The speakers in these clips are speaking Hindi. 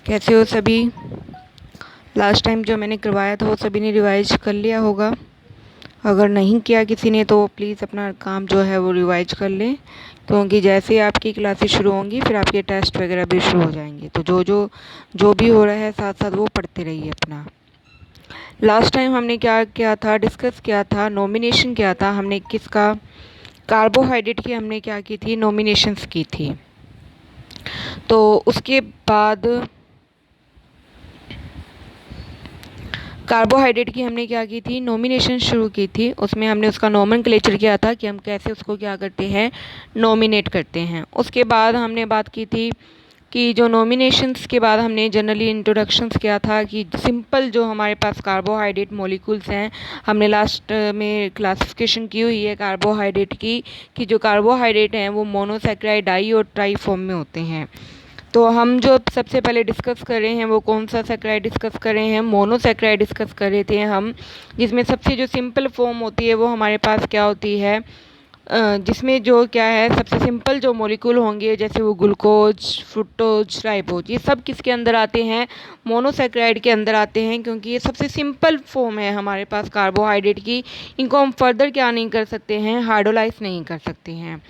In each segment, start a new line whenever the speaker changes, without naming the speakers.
कैसे हो सभी। लास्ट टाइम जो मैंने करवाया था वो सभी ने रिवाइज कर लिया होगा। अगर नहीं किया किसी ने तो प्लीज़ अपना काम जो है वो रिवाइज कर लें, क्योंकि जैसे ही आपकी क्लासेस शुरू होंगी फिर आपके टेस्ट वगैरह भी शुरू हो जाएंगे। तो जो भी हो रहा है साथ साथ वो पढ़ते रहिए अपना। लास्ट टाइम हमने क्या किया था, डिस्कस किया था, नॉमिनेशन किया था हमने किसका, कार्बोहाइड्रेट की हमने क्या की थी, नॉमिनेशंस की थी। तो उसके बाद कार्बोहाइड्रेट की हमने क्या की थी, नॉमिनेशन शुरू की थी। उसमें हमने उसका नोमेनक्लेचर किया था कि हम कैसे उसको क्या करते हैं, नॉमिनेट करते हैं। उसके बाद हमने बात की थी कि जो नॉमिनेशंस के बाद हमने जनरली इंट्रोडक्शंस किया था कि सिंपल जो हमारे पास कार्बोहाइड्रेट मॉलिक्यूल्स हैं, हमने लास्ट में क्लासिफिकेशन की हुई है कार्बोहाइड्रेट की कि जो कार्बोहाइड्रेट हैं वो मोनोसैकेराइड, डाई और ट्राई फॉर्म में होते हैं। तो हम जो सबसे पहले डिस्कस कर रहे हैं वो कौन सा सैकेराइड डिस्कस कर रहे हैं, मोनोसैकेराइड डिस्कस कर रहे थे हम, जिसमें सबसे जो सिंपल फॉर्म होती है वो हमारे पास क्या होती है, जिसमें जो क्या है सबसे सिंपल जो मॉलिक्यूल होंगे जैसे वो ग्लूकोज, फ्रुक्टोज, राइबोज, ये सब किसके अंदर आते हैं, मोनोसैकेराइड के अंदर आते हैं, क्योंकि ये सबसे सिंपल फॉर्म है हमारे पास कार्बोहाइड्रेट की। इनको हम फर्दर क्या नहीं कर सकते हैं, हाइड्रोलाइज नहीं कर सकते हैं।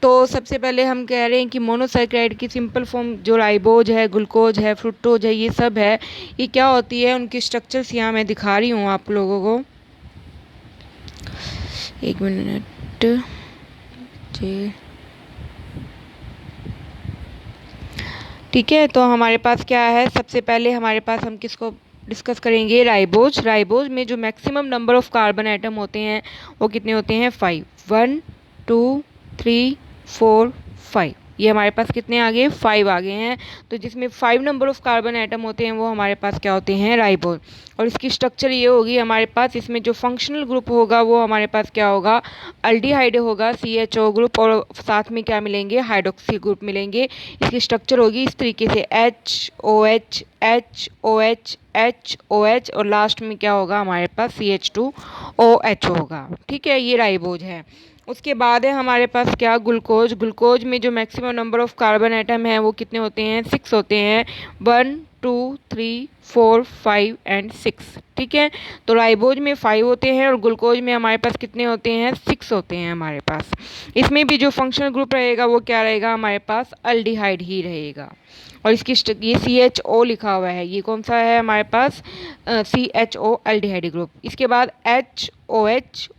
तो सबसे पहले हम कह रहे हैं कि मोनोसैकेराइड की सिंपल फॉर्म जो राइबोज है, ग्लूकोज है, फ्रुक्टोज है, ये सब है, ये क्या होती है, उनकी स्ट्रक्चर्स यहाँ मैं दिखा रही हूँ आप लोगों को। एक मिनट जी, ठीक है। तो हमारे पास क्या है, सबसे पहले हमारे पास हम किसको डिस्कस करेंगे, राइबोज। राइबोज में जो maximum number of carbon atom होते हैं वो कितने होते हैं, 5। 1 2 3 4 5, ये हमारे पास कितने आ गए, 5 आ गए हैं। तो जिसमें 5 नंबर ऑफ कार्बन आइटम होते हैं वो हमारे पास क्या होते हैं, राइबोज। और इसकी स्ट्रक्चर ये होगी हमारे पास, इसमें जो फंक्शनल ग्रुप होगा वो हमारे पास क्या होगा, अल्डिहाइड होगा, CHO ग्रुप, और साथ में क्या मिलेंगे, हाइड्रोक्सी ग्रुप मिलेंगे। इसकी स्ट्रक्चर होगी इस तरीके से, HOH HOH HOH, और लास्ट में क्या होगा हमारे पास, CH2OH होगा। ठीक है, ये राइबोज है। उसके बाद है हमारे पास क्या, ग्लूकोज। ग्लूकोज में जो maximum number of carbon atom है वो कितने होते हैं, 6 होते हैं। 1 2 3 4 5 एंड 6। ठीक है, तो राइबोज में 5 होते हैं और ग्लूकोज में हमारे पास कितने होते हैं, 6 होते हैं हमारे पास। इसमें भी जो फंक्शनल ग्रुप रहेगा वो क्या रहेगा हमारे पास, अल्डिहाइड ही रहेगा। और इसकी ये CHO लिखा हुआ है, ये कौन सा है हमारे पास, CHO अल्डिहाइड ग्रुप। इसके बाद HOH,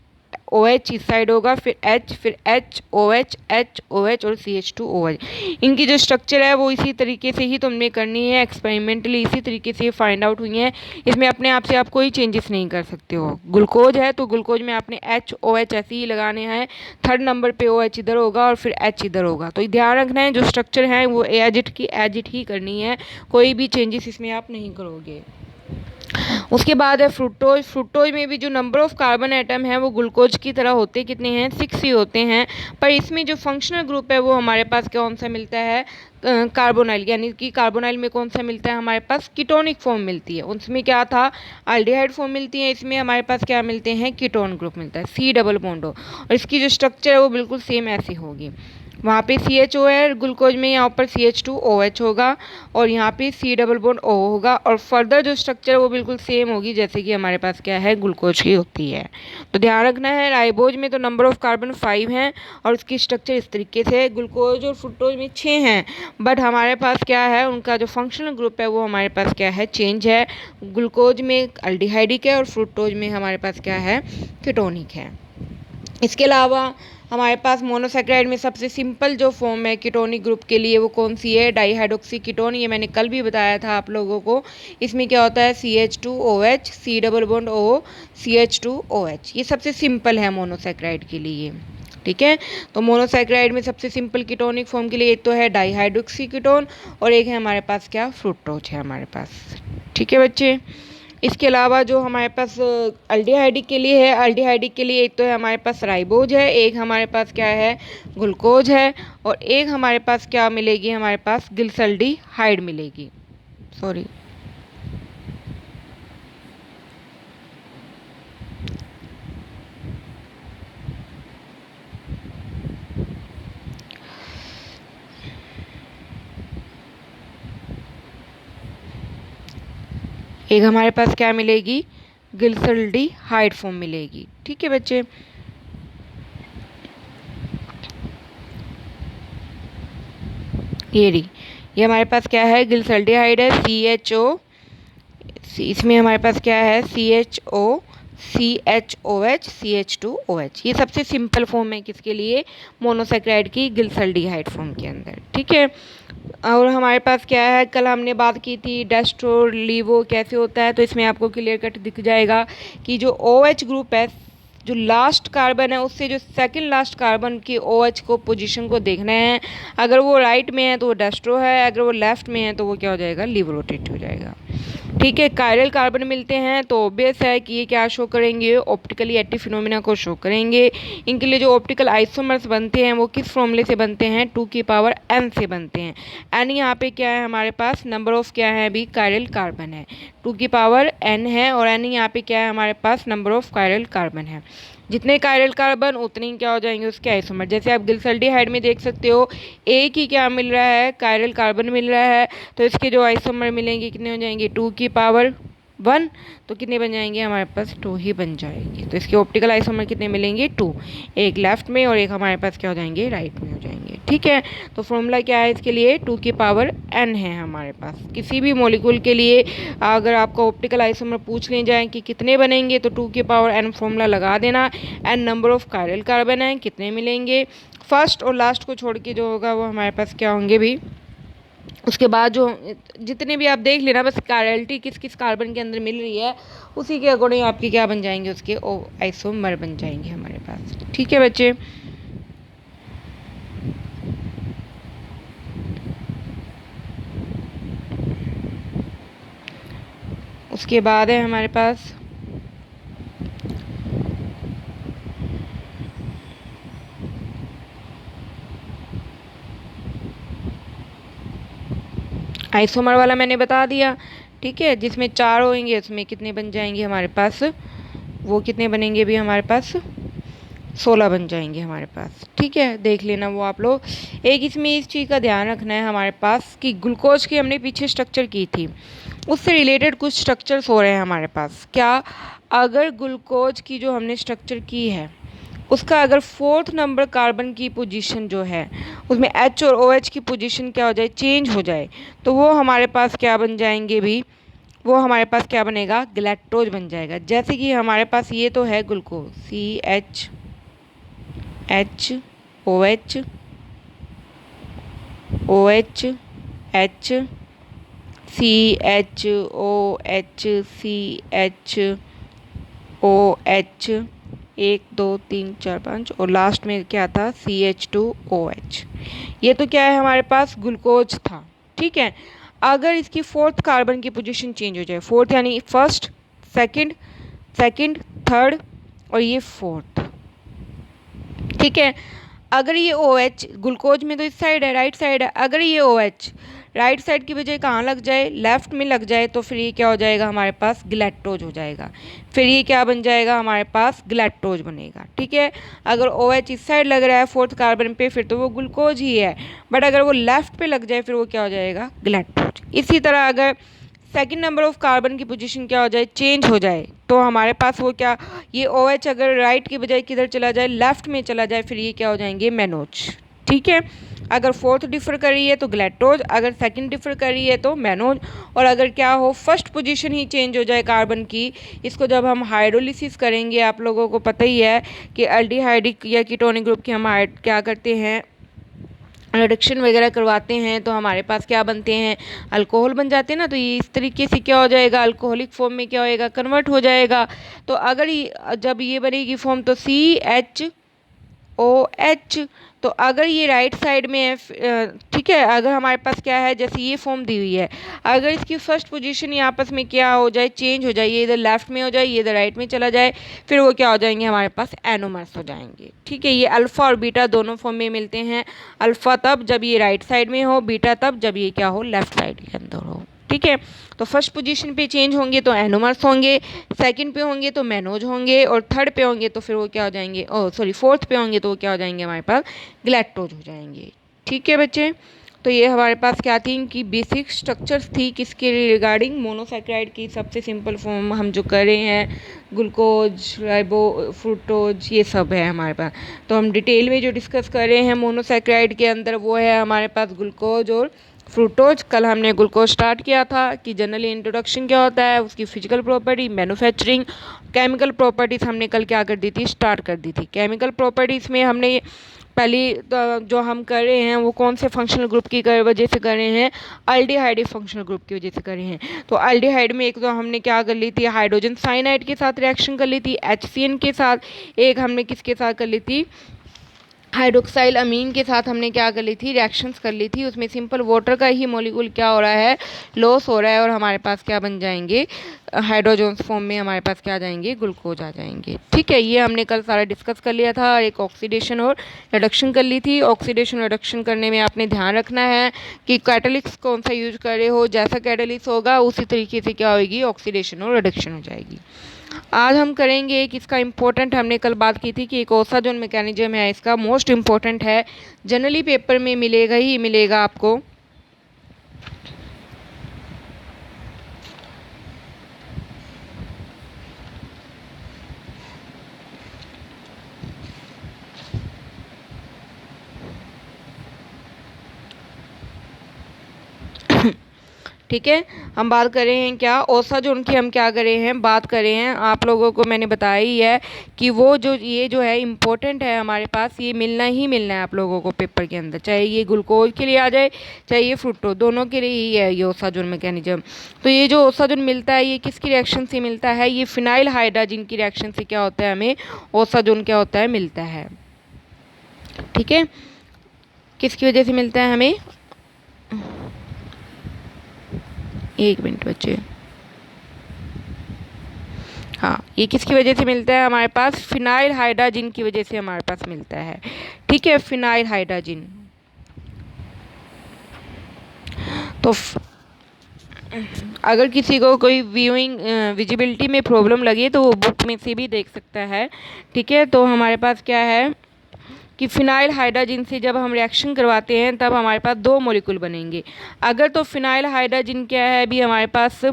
OH इस साइड होगा, फिर H, फिर HOH HOH और CH2OH। इनकी जो स्ट्रक्चर है वो इसी तरीके से ही तुमने करनी है, एक्सपेरिमेंटली इसी तरीके से फाइंड आउट हुई है। इसमें अपने आप से आप कोई चेंजेस नहीं कर सकते हो। ग्लूकोज है तो ग्लूकोज में आपने HOH ऐसे ही लगाने हैं, थर्ड नंबर पे OH इधर होगा और फिर H इधर होगा। तो ध्यान रखना है जो स्ट्रक्चर है वो एज इट ही करनी है, कोई भी चेंजेस इसमें आप नहीं करोगे। उसके बाद है फ्रुक्टोज। फ्रुक्टोज में भी जो नंबर ऑफ कार्बन आइटम है वो ग्लूकोज की तरह होते कितने हैं, 6 ही होते हैं। पर इसमें जो फंक्शनल ग्रुप है वो हमारे पास कौन सा मिलता है, कार्बोनाइल, यानी कि कार्बोनाइल में कौन सा मिलता है हमारे पास, कीटोनिक फॉर्म मिलती है। उसमें क्या था, अल्डिहाइड फॉर्म मिलती है, इसमें हमारे पास क्या मिलते हैं, कीटोन ग्रुप मिलता है, C डबल बॉन्डो। और इसकी जो स्ट्रक्चर है वो बिल्कुल सेम ऐसी होगी, वहाँ पे CHO है ग्लूकोज में, यहाँ पर CH2OH होगा और यहाँ पे C डबल बॉन्ड O होगा। और फर्दर जो स्ट्रक्चर है वो बिल्कुल सेम होगी जैसे कि हमारे पास क्या है, ग्लूकोज की होती है। तो ध्यान रखना है, राइबोज में तो नंबर ऑफ कार्बन 5 हैं और उसकी स्ट्रक्चर इस तरीके से है। ग्लूकोज और फ्रुक्टोज में 6 हैं, बट हमारे पास क्या है, उनका जो फंक्शनल ग्रुप है वो हमारे पास क्या है, चेंज है। ग्लूकोज में अल्डिहाइडिक है और फ्रुक्टोज में हमारे पास क्या है, कीटोनिक है। इसके अलावा हमारे पास मोनोसैकेराइड में सबसे सिंपल जो फॉर्म है कीटोनिक ग्रुप के लिए वो कौन सी है, डाईहाइड्रोक्सी कीटोन। ये मैंने कल भी बताया था आप लोगों को। इसमें क्या होता है, CH2OH, C double bond O, CH2OH। ये सबसे सिंपल है मोनोसैकेराइड के लिए। ठीक है, तो मोनोसैकेराइड में सबसे सिंपल कीटोनिक फॉर्म के लिए एक तो है डाईहाइड्रोक्सी कीटोन और एक है हमारे पास क्या, फ्रुक्टोज है हमारे पास। ठीक है बच्चे, इसके अलावा जो हमारे पास अल्डिहाइडिक के लिए है, अल्डिहाइडिक के लिए एक तो है हमारे पास राइबोज है, एक हमारे पास क्या है, ग्लूकोज है, और एक हमारे पास क्या मिलेगी, हमारे पास गिल्सल्डिहाइड मिलेगी। सॉरी, एक हमारे पास क्या मिलेगी, गिल्सल्डिहाइड फॉर्म मिलेगी। ठीक है बच्चे, ये हमारे पास क्या है, गिल्सल्डिहाइड है, CHO, इसमें हमारे पास क्या है, CHO, CHOH, CH2OH। ये सबसे सिंपल फॉर्म है किसके लिए, मोनोसेक्राइड की, गिल्सल्डिहाइड फॉर्म के अंदर। ठीक है, और हमारे पास क्या है, कल हमने बात की थी डेस्ट्रो लीवो कैसे होता है, तो इसमें आपको क्लियर कट दिख जाएगा कि जो OH ग्रुप है, जो लास्ट कार्बन है उससे जो सेकंड लास्ट कार्बन की OH को पोजीशन को देखना है। अगर वो राइट में है तो वो डेस्ट्रो है, अगर वो लेफ्ट में है तो वो क्या हो जाएगा, लीवो रोटेट हो जाएगा। ठीक है, कायरल कार्बन मिलते हैं तो ऑब्वियस है कि ये क्या शो करेंगे, ऑप्टिकली एक्टिव फिनोमिना को शो करेंगे। इनके लिए जो ऑप्टिकल आइसोमर्स बनते हैं वो किस फॉर्मूले से बनते हैं, 2n से बनते हैं। n यहाँ पे क्या है हमारे पास, नंबर ऑफ क्या है अभी, कायरल कार्बन है, 2n है, और n यहाँ पे क्या है हमारे पास, नंबर ऑफ कायरल कार्बन है। जितने कायरल कार्बन उतने ही क्या हो जाएंगे उसके आइसोमर। जैसे आप गिल्सल्डिहाइड में देख सकते हो, एक ही क्या मिल रहा है, कायरल कार्बन मिल रहा है, तो इसके जो आइसोमर मिलेंगे कितने हो जाएंगे, 2 तो कितने बन जाएंगे हमारे पास, 2 ही बन जाएंगे। तो इसके ऑप्टिकल आइसोमर कितने मिलेंगे, 2, एक लेफ्ट में और एक हमारे पास क्या हो जाएंगे, राइट में हो जाएंगे। ठीक है, तो फॉर्मूला क्या है इसके लिए, 2n है हमारे पास। किसी भी मॉलिक्यूल के लिए अगर आपको ऑप्टिकल आइसोमर पूछ ले जाए कि कितने बनेंगे, तो 2n फॉर्मूला लगा देना। n number of chiral carbon है, कितने मिलेंगे, फर्स्ट और लास्ट को छोड़ के जो होगा वो हमारे पास क्या होंगे भी। उसके बाद जो जितने भी आप देख लेना, बस कायरलिटी किस किस कार्बन के अंदर मिल रही है उसी के अकॉर्डिंग आपके क्या बन जाएंगे, उसके आइसोमर बन जाएंगे हमारे पास। ठीक है बच्चे, उसके बाद है हमारे पास आइसोमर वाला मैंने बता दिया। ठीक है, जिसमें 4 होंगे उसमें कितने बन जाएंगे हमारे पास, वो कितने बनेंगे भी हमारे पास, 16 बन जाएंगे हमारे पास। ठीक है, देख लेना वो आप लोग। एक इसमें इस चीज़ का ध्यान रखना है हमारे पास कि ग्लूकोज की हमने पीछे स्ट्रक्चर की थी, उससे रिलेटेड कुछ स्ट्रक्चर्स हो रहे हैं हमारे पास। क्या, अगर ग्लूकोज की जो हमने स्ट्रक्चर की है उसका अगर 4th नंबर कार्बन की पोजीशन जो है उसमें H और OH की पोजीशन क्या हो जाए, चेंज हो जाए, तो वो हमारे पास क्या बन जाएंगे भी, वो हमारे पास क्या बनेगा, गैलेक्टोज बन जाएगा। जैसे कि हमारे पास ये तो है ग्लूकोज, CHOH, CHOH, 1 2 3 4 5, और लास्ट में क्या था, CH2OH। ये तो क्या है हमारे पास, ग्लूकोज था। ठीक है, अगर इसकी 4th कार्बन की पोजीशन चेंज हो जाए, 4th यानी फर्स्ट, सेकंड, थर्ड और ये 4th। ठीक है, अगर ये OH ग्लूकोज में तो इस साइड है, राइट साइड है, अगर ये OH राइट साइड की बजाय कहाँ लग जाए, लेफ्ट में लग जाए, तो फिर ये क्या हो जाएगा हमारे पास, गैलेक्टोज हो जाएगा। फिर ये क्या बन जाएगा हमारे पास, गैलेक्टोज बनेगा। ठीक है, अगर OH इस साइड लग रहा है 4th कार्बन पे, फिर तो वो ग्लूकोज ही है, बट अगर वो लेफ्ट पे लग जाए फिर वो क्या हो जाएगा, गैलेक्टोज। इसी तरह अगर सेकंड नंबर ऑफ कार्बन की पोजीशन क्या हो जाए, चेंज हो जाए, तो हमारे पास वो क्या, ये OH अगर राइट की बजाय किधर चला जाए, लेफ्ट में चला जाए, फिर ये क्या हो जाएंगे, मैनोज। ठीक है, अगर 4th डिफर कर रही है तो ग्लैक्टोज, अगर सेकंड डिफर कर रही है तो मैनोज, और अगर क्या हो, फर्स्ट पोजीशन ही चेंज हो जाए कार्बन की, इसको जब हम हाइड्रोलिसिस करेंगे, आप लोगों को पता ही है कि एल्डिहाइडिक या कीटोनिक ग्रुप की हम क्या करते हैं, रिडक्शन वगैरह करवाते हैं, तो हमारे पास क्या बनते हैं, अल्कोहल बन जाते हैं ना। तो ये इस तरीके से क्या हो जाएगा, अल्कोहलिक फॉर्म में क्या होएगा, कन्वर्ट हो जाएगा। तो अगर जब ये बनेगी फॉर्म तो CHOH, तो अगर ये राइट साइड में है, ठीक है, अगर हमारे पास क्या है, जैसे ये फॉर्म दी हुई है, अगर इसकी फर्स्ट पोजीशन ये आपस में क्या हो जाए, चेंज हो जाए, ये इधर लेफ्ट में हो जाए, ये इधर राइट में चला जाए, फिर वो क्या हो जाएंगे हमारे पास, एनोमर्स हो जाएंगे। ठीक है, ये अल्फ़ा और बीटा दोनों फॉर्म में मिलते हैं। अल्फ़ा तब जब ये राइट साइड में हो, बीटा तब जब ये क्या हो, लेफ्ट साइड के अंदर हो। ठीक है, तो फर्स्ट पोजीशन पे चेंज होंगे तो एनोमर्स होंगे, सेकंड पे होंगे तो मैनोज होंगे, और थर्ड पे होंगे तो फिर वो क्या हो जाएंगे, फोर्थ पे होंगे तो वो क्या हो जाएंगे हमारे पास, गैलेक्टोज हो जाएंगे। ठीक है बच्चे, तो तो ये हमारे पास क्या थी कि बेसिक स्ट्रक्चर्स थी किसके रिगार्डिंग, मोनोसैकेराइड की सबसे सिंपल फॉर्म हम जो कर रहे हैं, ग्लूकोज, राइबो, फ्रुक्टोज, ये सब है हमारे पास। तो हम डिटेल में जो डिस्कस कर रहे हैं मोनोसैकेराइड के अंदर वो है हमारे पास ग्लूकोज और फ्रुक्टोज। कल हमने ग्लूकोज स्टार्ट किया था कि जनरली इंट्रोडक्शन क्या होता है, उसकी physical property, manufacturing, chemical properties हमने कल क्या कर दी थी, स्टार्ट कर दी थी। केमिकल प्रॉपर्टीज़ में हमने पहली तो जो हम कर रहे हैं वो कौन से फंक्शनल ग्रुप की वजह से कर रहे हैं, अल्डिहाइड फंक्शनल ग्रुप की वजह से कर रहे हैं। तो अल्डिहाइड में एक तो हमने क्या कर ली थी, हाइड्रोजन साइनाइड के साथ रिएक्शन कर ली थी HCN के साथ, एक हमने किसके साथ कर ली थी, हाइड्रोक्साइल अमीन के साथ हमने क्या कर ली थी, रिएक्शंस कर ली थी। उसमें सिंपल वाटर का ही मॉलिक्यूल क्या हो रहा है, लॉस हो रहा है और हमारे पास क्या बन जाएंगे, हाइड्रोजन्स फॉर्म में हमारे पास क्या आ जाएंगे, ग्लूकोज आ जाएंगे। ठीक है, ये हमने कल सारा डिस्कस कर लिया था और एक ऑक्सीडेशन और रिडक्शन कर ली थी। ऑक्सीडेशन रिडक्शन करने में आपने ध्यान रखना है कि कैटलिस्ट कौन सा यूज कर रहे हो, जैसा कैटलिस्ट होगा उसी तरीके से क्या होगी, ऑक्सीडेशन और रिडक्शन हो जाएगी। आज हम करेंगे कि इसका इम्पोर्टेंट, हमने कल बात की थी कि एक ओसाजोन मैकेनिज्म है, इसका मोस्ट इम्पोर्टेंट है, जनरली पेपर में मिलेगा ही मिलेगा आपको। ठीक है, हम बात कर रहे हैं क्या, ओसाजोन की हम क्या कर रहे हैं, बात कर रहे हैं। आप लोगों को मैंने बताया ही है कि वो जो ये जो है इम्पोर्टेंट है हमारे पास, ये मिलना ही मिलना है आप लोगों को पेपर के अंदर, चाहे ये ग्लूकोज के लिए आ जाए चाहे ये फ्रुक्टोज, दोनों के लिए ही है ये ओसाजोन मैकेनिज्म। तो ये जो ओसाजोन मिलता है ये किसकी रिएक्शन से मिलता है, ये फिनाइल हाइड्रोजन की रिएक्शन से क्या होता है, हमें ओसाजोन क्या होता है, मिलता है। ठीक है, किसकी वजह से मिलता है हमें, एक मिनट बच्चे, हाँ, ये किसकी वजह से मिलता है हमारे पास, फिनाइल हाइड्रोजन की वजह से हमारे पास मिलता है। ठीक है, फिनाइल हाइड्रोजन। तो अगर किसी को कोई व्यूइंग विजिबिलिटी में प्रॉब्लम लगे तो वो बुक में से भी देख सकता है। ठीक है, तो हमारे पास क्या है कि फिनाइल हाइड्रोजन से जब हम रिएक्शन करवाते हैं तब हमारे पास दो मॉलिक्यूल बनेंगे। अगर तो फिनाइल हाइड्रोजन क्या है अभी हमारे पास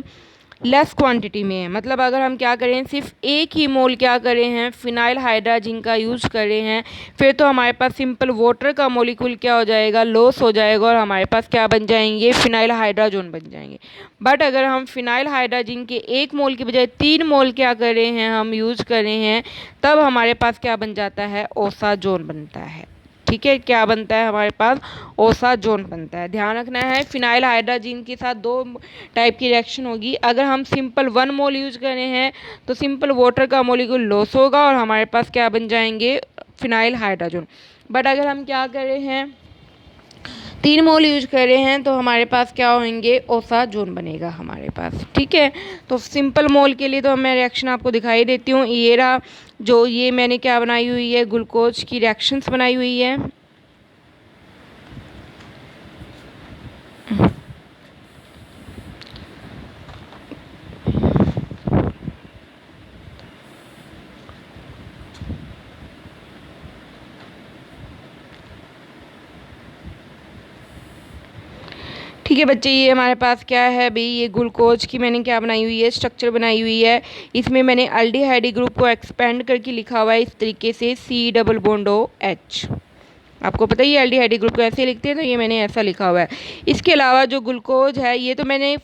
लेस क्वांटिटी में है, मतलब अगर हम क्या करें, सिर्फ एक ही मोल क्या कर रहे हैं, फिनाइल हाइड्रोजन का यूज़ कर रहे हैं, फिर तो हमारे पास सिंपल वाटर का मॉलिक्यूल क्या हो जाएगा, लॉस हो जाएगा और हमारे पास क्या बन जाएंगे, फिनाइल हाइड्रोजन बन जाएंगे। बट अगर हम फिनाइल हाइड्रोजन के एक मोल की बजाय 3 मोल क्या कर रहे हैं, हम यूज़ कर रहे हैं, तब हमारे पास क्या बन जाता है, ओसाजोन बनता है। ठीक है, क्या बनता है हमारे पास, ओसाजोन बनता है। ध्यान रखना है, फिनाइल हाइड्रोजन के साथ दो टाइप की रिएक्शन होगी। अगर हम सिंपल 1 मोल यूज कर रहे हैं तो सिंपल वाटर का मॉलिक्यूल लॉस होगा और हमारे पास क्या बन जाएंगे, फिनाइल हाइड्रोजन। बट अगर हम क्या कर रहे हैं, 3 मोल यूज कर रहे हैं तो हमारे पास क्या होंगे, ओसाजोन बनेगा हमारे पास। ठीक है, तो सिंपल मोल के लिए तो मैं रिएक्शन आपको दिखाई देती हूँ। ये रहा, जो ये मैंने क्या बनाई हुई है, ग्लूकोज की रिएक्शंस बनाई हुई है। ठीक है बच्चे, ये हमारे पास क्या है भाई, ये ग्लूकोज की मैंने क्या बनाई हुई है, स्ट्रक्चर बनाई हुई है। इसमें मैंने अल्डिहाइड ग्रुप को एक्सपेंड करके लिखा हुआ है इस तरीके से, C+H। आपको पता ही है एल्डिहाइड ग्रुप को ऐसे लिखते हैं, तो ये मैंने ऐसा लिखा हुआ है। इसके अलावा जो ग्लूकोज है ये तो मैंने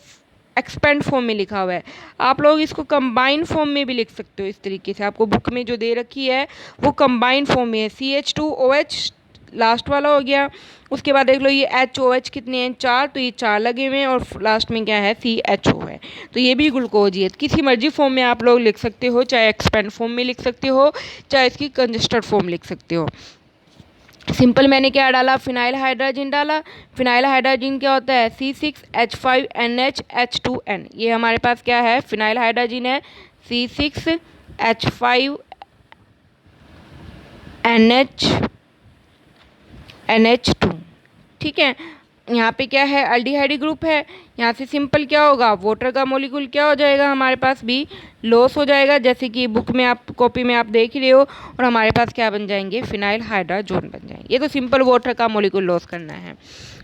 एक्सपेंड फॉर्म में लिखा हुआ है, आप लोग इसको कंबाइन फॉर्म में भी लिख सकते हो। इस तरीके से आपको बुक में जो दे रखी है वो कंबाइन फॉर्म में है, CH2OH लास्ट वाला हो गया। उसके बाद देख लो ये HOH कितने हैं, 4, तो ये 4 लगे हुए हैं और लास्ट में क्या है, CHO है। तो ये भी ग्लूकोज ही है। किसी मर्जी फॉर्म में आप लोग लिख सकते हो, चाहे एक्सपेंड फॉर्म में लिख सकते हो, चाहे इसकी कंजस्टेड फॉर्म लिख सकते हो। सिंपल मैंने क्या डाला, फिनाइल हाइड्रोजन डाला। फिनाइल हाइड्रोजन क्या होता है, C6H5NH2N। ये हमारे पास क्या है, फिनाइल हाइड्रोजन है, C6H5NH2। ठीक है, यहाँ पे क्या है, अल्डिहाइड ग्रुप है, यहाँ से सिंपल क्या होगा, वाटर का मॉलिक्यूल क्या हो जाएगा हमारे पास भी लॉस हो जाएगा, जैसे कि बुक में आप कॉपी में आप देख ही रहे हो, और हमारे पास क्या बन जाएंगे, फिनाइल हाइड्रोजन बन जाएंगे। ये तो सिंपल वाटर का मॉलिक्यूल लॉस करना है।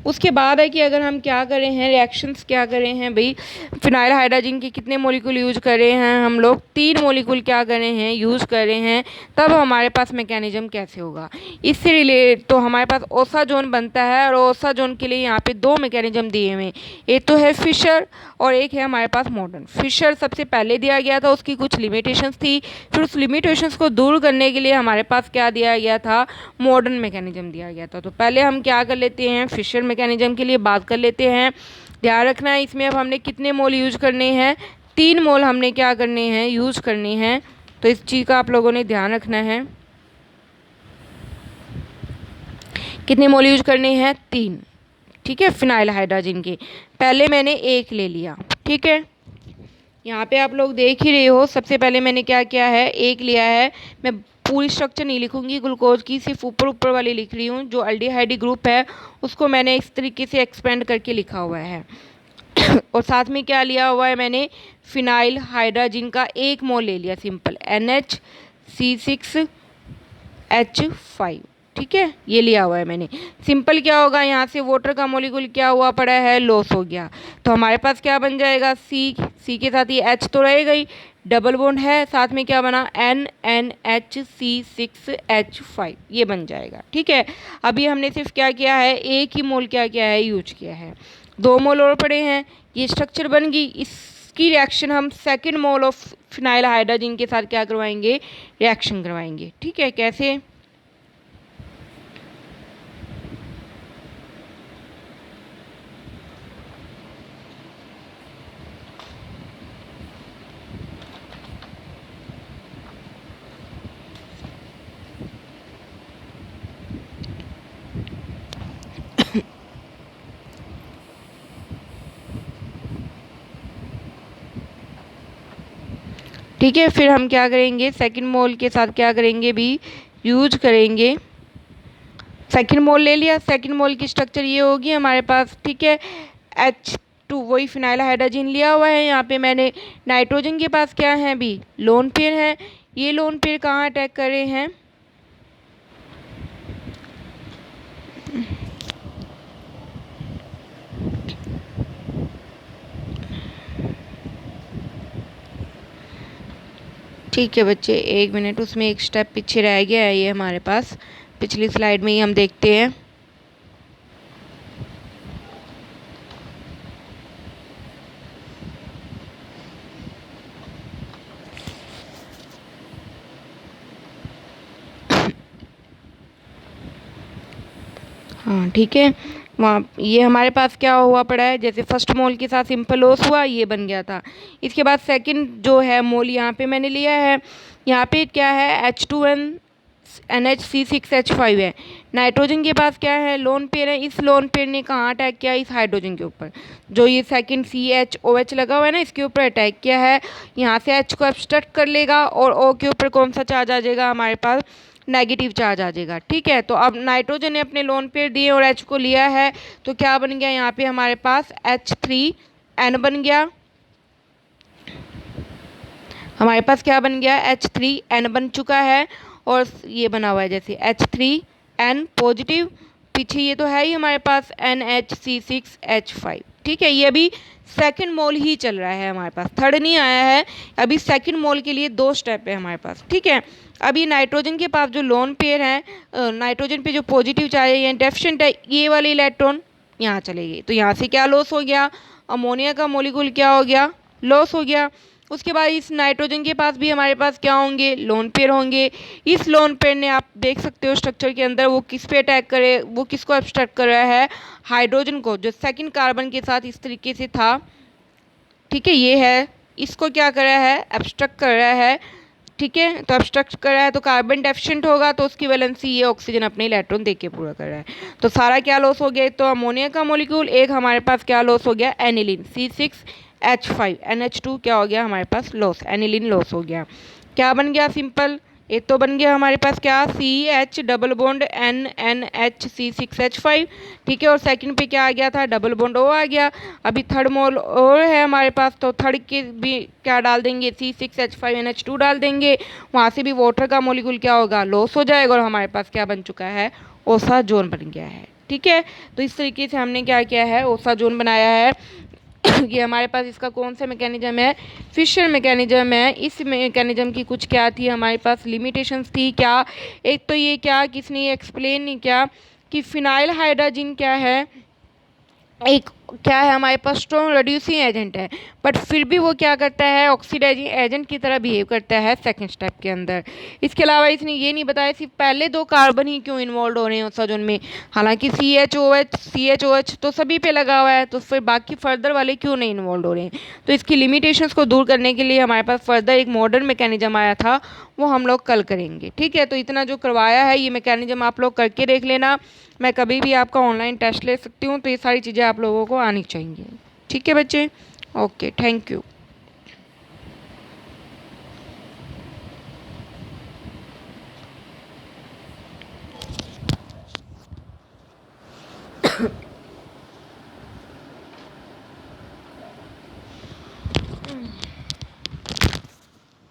उसके बाद है कि अगर हम क्या करें हैं, रिएक्शंस क्या करें हैं भाई, फिनाइल हाइड्रोजन के कितने मॉलिक्यूल यूज कर रहे हैं हम लोग, 3 मॉलिक्यूल क्या कर रहे हैं, यूज कर रहे हैं। तब हमारे पास मैकेनिज्म कैसे होगा, इससे रिलेटेड तो हमारे पास ओसा जोन बनता है, और ओसा जोन के लिए यहाँ पे 2 मैकेनिज्म दिए हुए हैं, एक तो है फिशर और एक है हमारे पास मॉडर्न। फिशर सबसे पहले दिया गया था, उसकी कुछ लिमिटेशंस थी, फिर उस लिमिटेशंस को दूर करने के लिए हमारे पास क्या दिया गया था, मॉडर्न मैकेनिज्म दिया गया था। तो पहले हम क्या कर लेते हैं, फिशर मैकेनिज्म के लिए बात कर लेते हैं। ध्यान रखना है इसमें अब हमने कितने मोल यूज करने हैं, 3 मोल हमने क्या करने हैं, यूज करने हैं। तो इस चीज़ का आप लोगों ने ध्यान रखना है, कितने मोल यूज करने हैं, 3। ठीक है, फिनाइल हाइड्रोजन के पहले मैंने 1 ले लिया। ठीक है, यहाँ पे आप लोग देख ही रहे हो, सबसे पहले मैंने क्या किया है, 1 लिया है। मैं पूरी स्ट्रक्चर नहीं लिखूंगी ग्लूकोज की, सिर्फ ऊपर ऊपर वाली लिख रही हूँ। जो अल्डिहाइड ग्रुप है उसको मैंने इस तरीके से एक्सपेंड करके लिखा हुआ है। और साथ में क्या लिया हुआ है मैंने, फिनाइल हाइड्रोजन का 1 मोल ले लिया, सिंपल NHC6H5। ठीक है, ये लिया हुआ है मैंने। सिंपल क्या होगा, यहाँ से वाटर का मॉलिक्यूल क्या हुआ पड़ा है, लॉस हो गया। तो हमारे पास क्या बन जाएगा, सी के साथ ये H तो रहेगा ही, डबल बॉन्ड है, साथ में क्या बना, NNHC6H5, ये बन जाएगा। ठीक है, अभी हमने सिर्फ क्या किया है, 1 ही मोल क्या किया है, यूज किया है। 2 मोल और पड़े हैं, ये स्ट्रक्चर बन गई। इसकी रिएक्शन हम second mole of phenyl hydrogen के साथ क्या करवाएंगे, रिएक्शन करवाएंगे। ठीक है, कैसे, ठीक है, फिर हम क्या करेंगे, सेकंड मोल के साथ क्या करेंगे भी, यूज करेंगे। सेकंड मोल ले लिया, सेकंड मोल की स्ट्रक्चर ये होगी हमारे पास। ठीक है, H2 वही फिनाइल हाइड्रोजन लिया हुआ है। यहाँ पे मैंने नाइट्रोजन के पास क्या है भी, लोन पेयर है। ये लोन पेयर कहाँ अटैक कर रहे हैं, ठीक है बच्चे, 1 मिनट, उसमें एक स्टेप पीछे रह गया है, ये हमारे पास पिछली स्लाइड में ही हम देखते हैं। हाँ ठीक है, वहाँ ये हमारे पास क्या हुआ पड़ा है, जैसे फर्स्ट मोल के साथ सिंपल लॉस हुआ, ये बन गया था। इसके बाद सेकंड जो है मोल यहाँ पे मैंने लिया है, यहाँ पे क्या है, H2N NHC6H5 है। नाइट्रोजन के पास क्या है, लोन पेयर है। इस लोन पेयर ने कहाँ अटैक किया, इस हाइड्रोजन के ऊपर, जो ये सेकंड CHOH लगा हुआ है ना, इसके ऊपर अटैक किया है। यहाँ से H को एब्स्ट्रैक्ट कर लेगा, और O के ऊपर कौन सा चार्ज आ जाएगा हमारे पास, नेगेटिव चार्ज आ जाएगा। ठीक है, तो अब नाइट्रोजन ने अपने लोन पेयर दिए और H को लिया है, तो क्या बन गया यहाँ पे हमारे पास, H3N बन गया। हमारे पास क्या बन गया, H3N बन चुका है। और ये बना हुआ है जैसे H3N पॉजिटिव, पीछे ये तो है ही हमारे पास NHC6H5। ठीक है, ये अभी सेकंड मोल ही चल रहा है हमारे पास, थर्ड नहीं आया है अभी। सेकंड मोल के लिए 2 स्टेप है हमारे पास। ठीक है, अभी नाइट्रोजन के पास जो लोन पेयर है, नाइट्रोजन पे जो पॉजिटिव चार्ज है, डेफिशिएंट है, ये वाले इलेक्ट्रॉन यहाँ चले गए, तो यहाँ से क्या लॉस हो गया, अमोनिया का मॉलिक्यूल क्या हो गया, लॉस हो गया। उसके बाद इस नाइट्रोजन के पास भी हमारे पास क्या होंगे, लोन पेयर होंगे। इस लोन पेयर ने आप देख सकते हो स्ट्रक्चर के अंदर वो किस पे अटैक करे, वो किसको एब्स्ट्रैक्ट कर रहा है, हाइड्रोजन को, जो सेकंड कार्बन के साथ इस तरीके से था। ठीक है, ये है, इसको क्या कर रहा है, एब्स्ट्रैक्ट कर रहा है। ठीक है, तो एब्स्ट्रैक्ट कर रहा है तो कार्बन डेफिशिएंट होगा, तो उसकी वैलेंसी ये ऑक्सीजन अपने इलेक्ट्रॉन दे के पूरा कर रहा है। तो सारा क्या लॉस हो गया, तो अमोनिया का मॉलिक्यूल, एक हमारे पास क्या लॉस हो गया, एनिलीन C6H5, NH2 क्या हो गया हमारे पास लॉस, एनिलीन लॉस हो गया। क्या बन गया, सिंपल एक तो बन गया हमारे पास क्या, CH डबल बॉन्ड NNHC6H5, ठीक है। और सेकंड पे क्या आ गया था, डबल बॉन्ड O आ गया। अभी थर्ड मोल और है हमारे पास, तो थर्ड के भी क्या डाल देंगे, C6H5NH2 डाल देंगे। वहाँ से भी वाटर का मोलिक्यूल क्या होगा, लॉस हो जाएगा, और हमारे पास क्या बन चुका है, ओसाजोन बन गया है, ठीक है। तो इस तरीके से हमने क्या किया है, ओसाजोन बनाया है। ये हमारे पास इसका कौन सा मैकेनिज्म है, फिशर मैकेनिज्म है। इस मैकेनिज्म की कुछ क्या थी हमारे पास, लिमिटेशंस थी क्या। एक तो ये क्या, किसने एक्सप्लेन नहीं किया कि फिनाइल हाइड्रोजन क्या है, एक क्या है हमारे पास, स्ट्रॉन्ग रिड्यूसिंग एजेंट है, बट फिर भी वो क्या करता है, ऑक्सीडाइजिंग एजेंट की तरह बिहेव करता है सेकंड स्टेप के अंदर। इसके अलावा इसने ये नहीं बताया सिर्फ पहले दो कार्बन ही क्यों इन्वॉल्व हो रहे हैं ओसाजोन में, हालांकि CHOH तो सभी पे लगा हुआ है, तो फिर बाकी फर्दर वाले क्यों नहीं इन्वॉल्व हो रहे हैं। तो इसकी लिमिटेशंस को दूर करने के लिए हमारे पास फर्दर एक मॉडर्न मैकेनिज्म आया था, वो हम लोग कल करेंगे, ठीक है। तो इतना जो करवाया है ये मैकेनिज्म आप लोग करके देख लेना। मैं कभी भी आपका ऑनलाइन टेस्ट ले सकती हूँ, तो ये सारी चीज़ें आप लोगों को आनी चाहिए, ठीक है बच्चे। Okay, thank you.